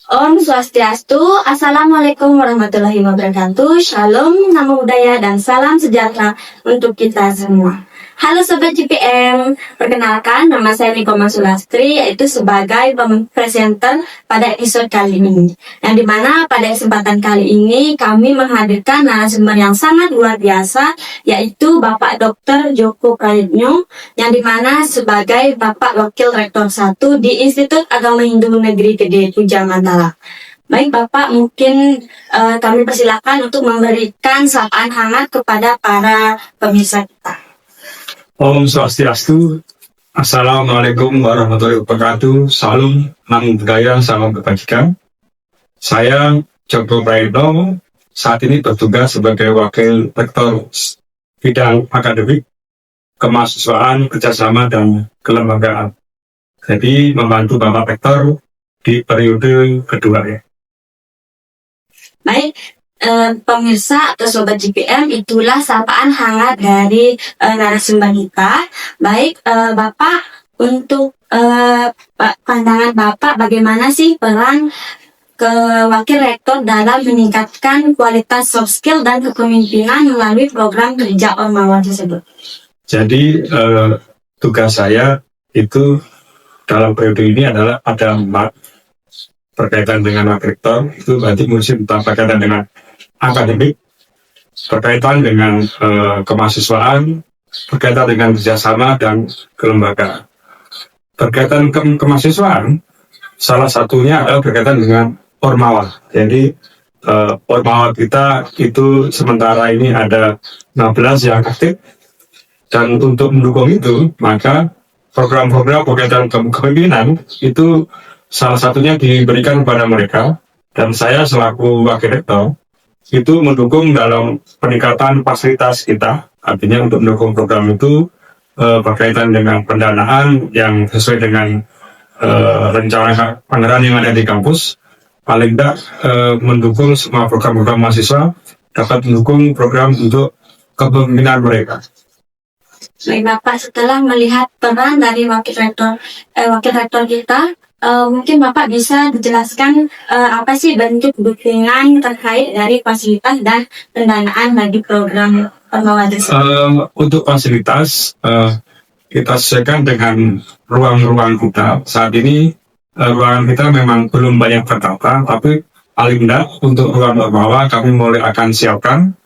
Om Swastiastu, Assalamualaikum warahmatullahi wabarakatuh, Shalom, Namo Buddhaya, dan salam sejahtera untuk kita semua. Halo Sobat GPM, perkenalkan nama saya Niko Masulastri, yaitu sebagai presenter pada episode kali ini. Yang dimana pada kesempatan kali ini kami menghadirkan narasumber yang sangat luar biasa, yaitu Bapak Dr. Joko Prayitno, yang dimana sebagai Bapak Wakil Rektor 1 di Institut Agama Hindu Negeri Gede Puja Mantala. Baik Bapak, mungkin kami persilakan untuk memberikan sapaan hangat kepada para pemirsa kita. Om Swastiastu, Assalamualaikum warahmatullahi wabarakatuh, Salam, Namo Buddhaya, salam kebajikan. Saya Joko Prayitno, saat ini bertugas sebagai Wakil Rektor bidang akademik, kemahasiswaan, kerjasama, dan kelembagaan. Jadi membantu Bapak Rektor di periode kedua ya. Baik, pemirsa atau Sobat GPM, itulah sapaan hangat dari narasumber kita. Baik, Bapak, untuk pandangan Bapak, bagaimana sih peran Wakil Rektor dalam meningkatkan kualitas soft skill dan kepemimpinan melalui program kerja Ormawa tersebut? Jadi tugas saya itu dalam periode ini adalah ada 4 berkaitan dengan Wakil Rektor, itu berarti mesti berkaitan dengan akademik, berkaitan dengan kemahasiswaan, berkaitan dengan kerjasama dan kelembagaan. Berkaitan kemahasiswaan, salah satunya adalah berkaitan dengan Ormawa. Jadi Ormawa kita itu sementara ini ada 16 yang aktif, dan untuk mendukung itu maka program-program berkaitan kepemimpinan itu salah satunya diberikan kepada mereka, dan saya selaku Wakil Rektor itu mendukung dalam peningkatan fasilitas kita. Artinya untuk mendukung program itu berkaitan dengan pendanaan yang sesuai dengan rencana anggaran yang ada di kampus. Paling tidak mendukung semua program-program mahasiswa dapat mendukung program untuk kepemimpinan mereka. Baik Bapak, setelah melihat peran dari Wakil Rektor kita, mungkin Bapak bisa dijelaskan apa sih bentuk dukungan terkait dari fasilitas dan pendanaan bagi program Ormawa tersebut? Untuk fasilitas, kita sesuaikan dengan ruang-ruang kita. Saat ini ruangan kita memang belum banyak tertata, tapi paling tidak untuk ruang Ormawa kami mulai akan siapkan.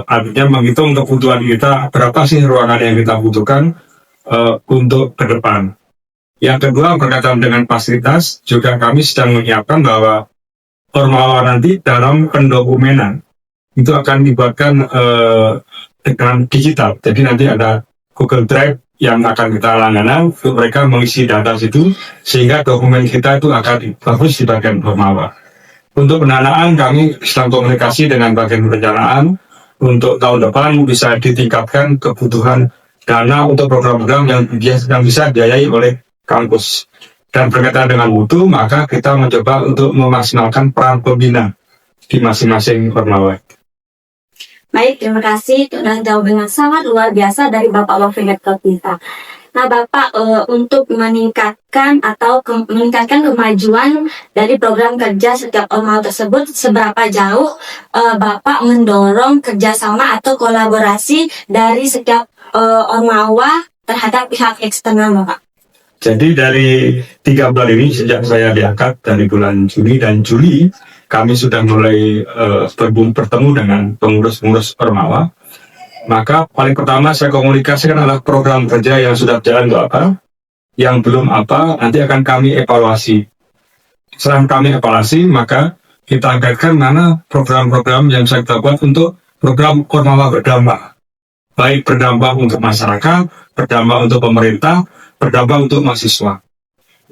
Artinya menghitung kebutuhan kita, berapa sih ruangan yang kita butuhkan untuk ke depan. Yang kedua, berkaitan dengan fasilitas, juga kami sedang menyiapkan bahwa Ormawa nanti dalam pendokumenan itu akan dibuatkan dengan digital. Jadi nanti ada Google Drive yang akan kita langganan untuk mereka mengisi data situ, sehingga dokumen kita itu akan bagus di bagian Ormawa. Untuk pendanaan, kami sedang komunikasi dengan bagian perencanaan. Untuk tahun depan bisa ditingkatkan kebutuhan dana untuk program-program yang bisa dibiayai oleh kampus. Dan berkaitan dengan mutu, maka kita mencoba untuk memaksimalkan peran pembina di masing-masing Ormawa. Baik, terima kasih. Sudah jawaban yang sangat luar biasa dari Bapak Wakil Rektor kita. Nah Bapak, untuk meningkatkan kemajuan dari program kerja setiap Ormawa tersebut, seberapa jauh Bapak mendorong kerjasama atau kolaborasi dari setiap Ormawa terhadap pihak eksternal Bapak? Jadi dari 3 bulan ini, sejak saya diangkat dari bulan Juni dan Juli, kami sudah mulai bertemu dengan pengurus-pengurus Ormawa. Maka paling pertama saya komunikasikan adalah program kerja yang sudah jalan itu apa, yang belum apa, nanti akan kami evaluasi. Setelah kami evaluasi, maka kita angkatkan mana program-program yang bisa kita buat untuk program Ormawa berdampak. Baik berdampak untuk masyarakat, berdampak untuk pemerintah, berdampak untuk mahasiswa.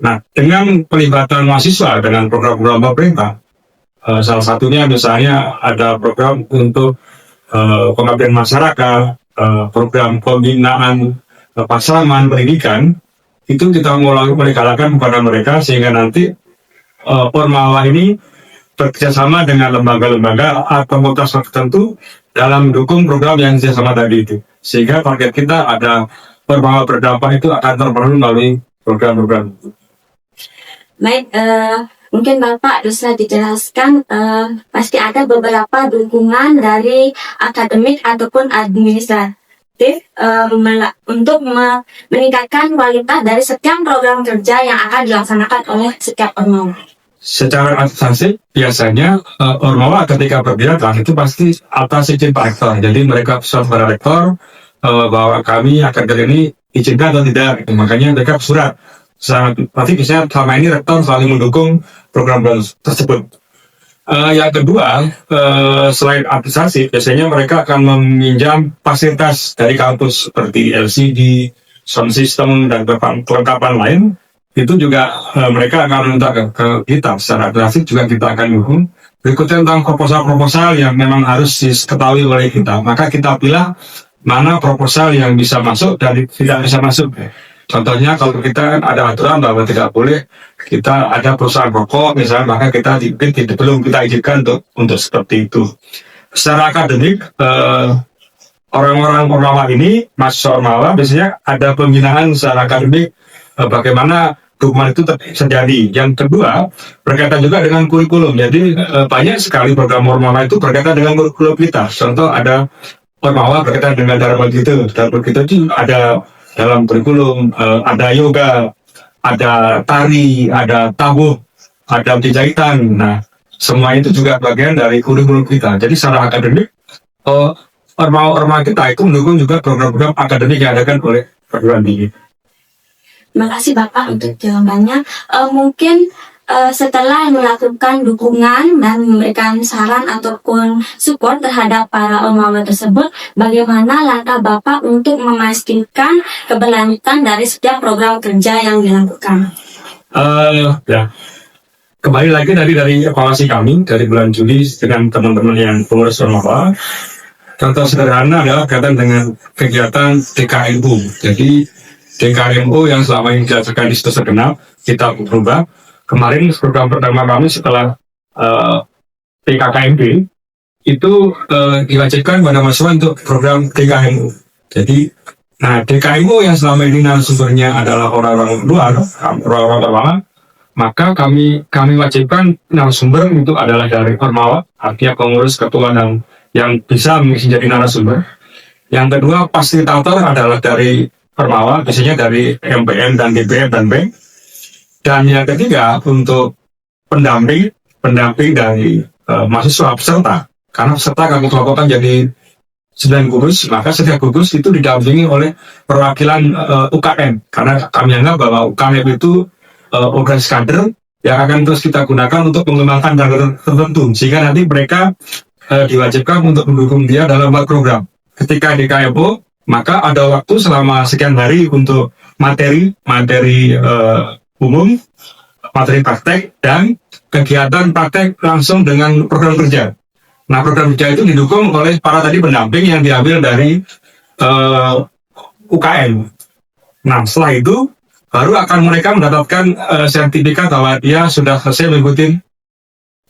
Nah, dengan pelibatan mahasiswa dengan program-program pemerintah, salah satunya misalnya ada program untuk pengabdian masyarakat, program pembinaan pasaman pendidikan, itu kita mulai galakan kepada mereka sehingga nanti Ormawa ini bekerjasama dengan lembaga-lembaga atau komunitas tertentu dalam mendukung program yang kerjasama tadi itu. Sehingga target kita ada Ormawa berdampak itu akan terpenuhi melalui program-program itu. Baik, Mungkin Bapak bisa dijelaskan, pasti ada beberapa dukungan dari akademik ataupun administratif untuk meningkatkan kualitas dari setiap program kerja yang akan dilaksanakan oleh setiap ormawa. Secara administratif biasanya ormawa ketika berpidato itu pasti atas izin Pak Rektor. Jadi mereka surat kepada Rektor bahwa kami akan kerja ini izinkan atau tidak. Makanya mereka surat. Berarti biasanya selama ini Rektor selalu mendukung program tersebut. Yang kedua, selain administrasi, biasanya mereka akan meminjam fasilitas dari kampus seperti LCD, sound system, dan kelengkapan lain. Itu juga mereka akan minta ke kita secara administratif juga kita akan dukung. Berikutnya tentang proposal-proposal yang memang harus diketahui oleh kita. Maka kita pilih mana proposal yang bisa masuk dan tidak bisa masuk. Contohnya kalau kita ada aturan bahwa tidak boleh kita ada perusahaan rokok misalnya, maka kita belum kita izinkan untuk seperti itu. Secara akademik, orang-orang ormawa ini, mahasiswa ormawa biasanya ada pembinaan secara akademik bagaimana dukungan itu terjadi. Yang kedua, berkaitan juga dengan kurikulum. Jadi banyak sekali program ormawa itu berkaitan dengan kurikulum kita. Contoh ada ormawa berkaitan dengan Dharma Gita. Dharma Gita itu ada dalam kurikulum, ada yoga, ada tari, ada tabuh, ada jahitan. Nah, semua itu juga bagian dari kurikulum kita. Jadi secara akademik, ormawa kita itu mendukung juga program-program akademik yang diadakan oleh perguruan tinggi. Terima kasih Bapak untuk jawabannya. Mungkin setelah melakukan dukungan dan memberikan saran ataupun support terhadap para ormawa tersebut, bagaimana langkah Bapak untuk memastikan keberlanjutan dari setiap program kerja yang dilakukan? Ya, kembali lagi dari evaluasi kami dari bulan Juli dengan teman-teman yang pengurus ormawa. Contoh sederhana adalah kaitan dengan kegiatan DKMU. Jadi DKMU yang selama ini dilaksanakan di Situs Genap, kita berubah. Kemarin program pertama kami setelah PKKMB itu diwajibkan pada mahasiswa untuk program DKMU. Jadi, nah DKMU yang selama ini narasumbernya adalah orang-orang luar, orang-orang ormawa, maka kami wajibkan narasumber itu adalah dari ormawa, artinya pengurus ketua yang bisa menjadi narasumber. Yang kedua, fasilitator adalah dari ormawa, biasanya dari MPM dan DPM dan BEM. Dan yang ketiga, untuk pendamping dari mahasiswa peserta. Karena peserta kami kelompokkan jadi 9 gugus, maka setiap gugus itu didampingi oleh perwakilan UKM. Karena kami anggap bahwa UKM itu organisasi kader yang akan terus kita gunakan untuk mengembangkan kader tertentu. Sehingga nanti mereka diwajibkan untuk mendukung dia dalam program. Ketika di KMO, maka ada waktu selama sekian hari untuk materi umum, materi praktek, dan kegiatan praktek langsung dengan program kerja. Nah, program kerja itu didukung oleh para tadi pendamping yang diambil dari UKM. Nah, setelah itu, baru akan mereka mendapatkan sertifikat bahwa dia sudah selesai mengikuti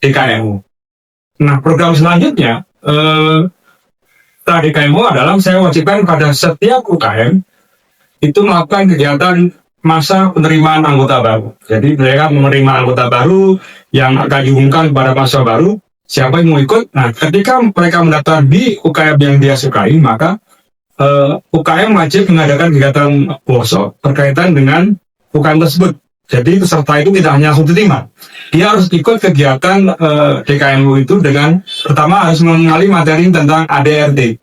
DKMU. Nah, program selanjutnya, setelah DKMU adalah saya wajibkan pada setiap UKM itu melakukan kegiatan masa penerimaan anggota baru. Jadi mereka menerima anggota baru yang akan diumumkan kepada mahasiswa baru, siapa yang mau ikut. Nah, ketika mereka mendaftar di UKM yang dia sukai, maka UKM wajib mengadakan kegiatan workshop berkaitan dengan UKM tersebut. Jadi peserta itu tidak hanya langsung diterima, dia harus ikut kegiatan DKMU itu dengan pertama harus mengenali materi tentang ADRT.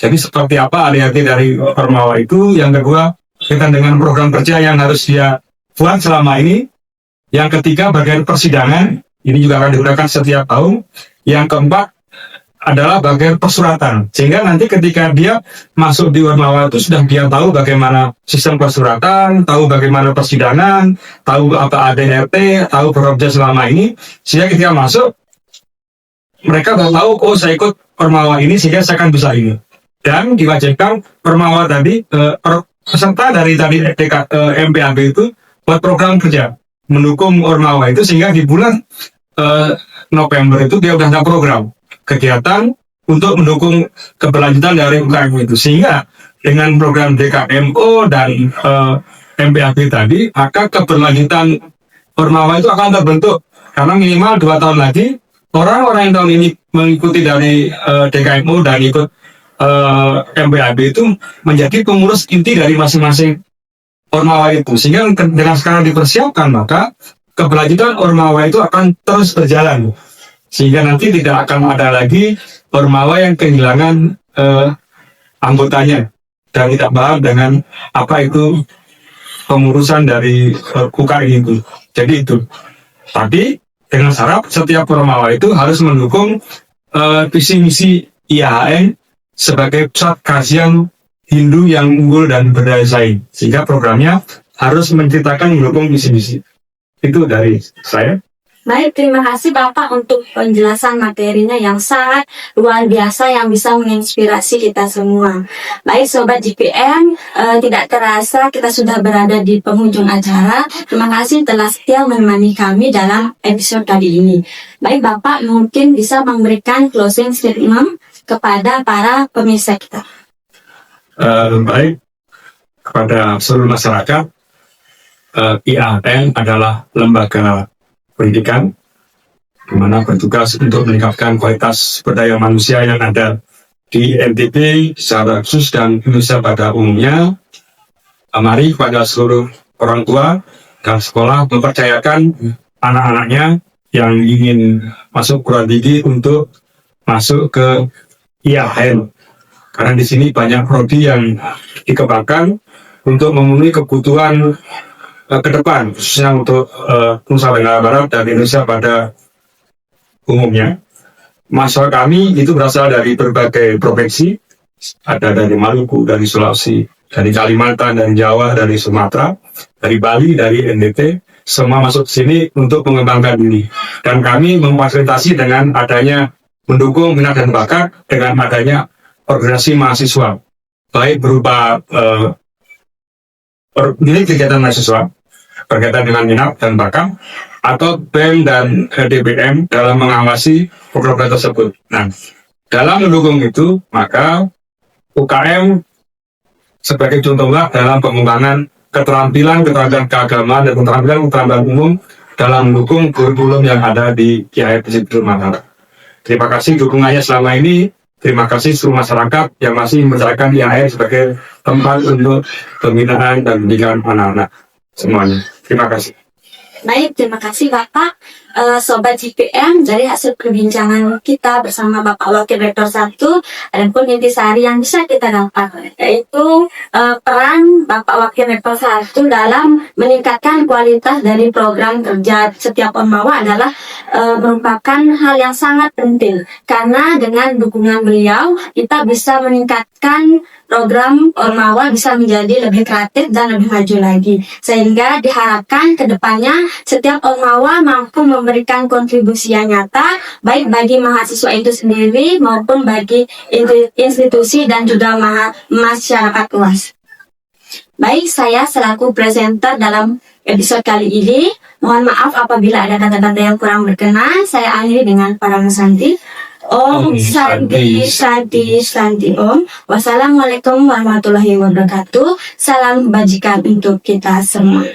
Jadi seperti apa ADRT dari ormawa itu. Yang kedua, kaitan dengan program kerja yang harus dia buat selama ini. Yang ketiga, bagian persidangan, ini juga akan digunakan setiap tahun. Yang keempat adalah bagian persuratan, sehingga nanti ketika dia masuk di ormawa itu sudah dia tahu bagaimana sistem persuratan, tahu bagaimana persidangan, tahu apa ADRT, tahu program kerja selama ini, sehingga ketika masuk mereka sudah tahu, oh saya ikut ormawa ini sehingga saya akan bisa ini. Dan diwajibkan ormawa tadi peserta dari tadi MPAB itu buat program kerja mendukung ormawa itu, sehingga di bulan November itu dia sudah ada program kegiatan untuk mendukung keberlanjutan dari UKM itu. Sehingga dengan program DKMO dan MPAB tadi, maka keberlanjutan ormawa itu akan terbentuk karena minimal 2 tahun lagi orang-orang yang tahun ini mengikuti dari DKMU dan ikut MPAB itu menjadi pengurus inti dari masing-masing Ormawa itu, sehingga dengan sekarang dipersiapkan maka keberlanjutan Ormawa itu akan terus berjalan, sehingga nanti tidak akan ada lagi Ormawa yang kehilangan anggotanya dan tidak paham dengan apa itu pengurusan dari UKI itu. Jadi itu. Tapi dengan syarat setiap Ormawa itu harus mendukung visi misi IAHN sebagai pusat kajian Hindu yang unggul dan berdaya saing, sehingga programnya harus menceritakan mendukung visi misi. Itu dari saya. Baik, terima kasih Bapak untuk penjelasan materinya yang sangat luar biasa yang bisa menginspirasi kita semua. Baik Sobat GPM, tidak terasa kita sudah berada di penghujung acara. Terima kasih telah setia menemani kami dalam episode kali ini. Baik Bapak, mungkin bisa memberikan closing statement kepada para pemirsa kita. Baik, kepada seluruh masyarakat, IAHN adalah lembaga pendidikan di mana bertugas untuk meningkatkan kualitas sumber daya manusia yang ada di NTB secara khusus dan Indonesia pada umumnya. Mari kepada seluruh orang tua dan sekolah mempercayakan anak-anaknya yang ingin masuk perguruan tinggi untuk masuk ke IAHN, karena di sini banyak prodi yang dikembangkan untuk memenuhi kebutuhan ke depan, khususnya untuk Nusa Tenggara Barat dan Indonesia pada umumnya. Mahasiswa kami itu berasal dari berbagai provinsi, ada dari Maluku, dari Sulawesi, dari Kalimantan, dari Jawa, dari Sumatera, dari Bali, dari NTT, semua masuk sini untuk mengembangkan diri. Dan kami memfasilitasi dengan adanya mendukung minat dan bakat dengan adanya organisasi mahasiswa, baik berupa unit kegiatan mahasiswa berkaitan dengan minat dan bakat, atau BEM dan DBM dalam mengawasi program tersebut. Nah, dalam mendukung itu, maka UKM sebagai contohlah dalam pengembangan keterampilan keagamaan dan keterampilan umum dalam mendukung kurikulum yang ada di IAHN Pesisir Mataram. Terima kasih dukungannya selama ini. Terima kasih seluruh masyarakat yang masih menjalankan IAHN sebagai tempat untuk pembinaan dan pendidikan anak-anak semuanya. Terima kasih. Baik, terima kasih Bapak. Sobat GPM, dari hasil perbincangan kita bersama Bapak Wakil Rektor 1, ada pun intisari yang bisa kita dapat, yaitu peran Bapak Wakil Rektor 1 dalam meningkatkan kualitas dari program kerja setiap Ormawa adalah merupakan hal yang sangat penting, karena dengan dukungan beliau kita bisa meningkatkan program Ormawa bisa menjadi lebih kreatif dan lebih maju lagi, sehingga diharapkan ke depannya setiap Ormawa mampu memberikan kontribusi yang nyata baik bagi mahasiswa itu sendiri maupun bagi institusi dan juga masyarakat luas. Baik, saya selaku presenter dalam episode kali ini, mohon maaf apabila ada kata-kata yang kurang berkenan. Saya akhiri dengan para Santi. Om Santi Santi Santi Om. Wassalamualaikum warahmatullahi wabarakatuh. Salam kebajikan untuk kita semua.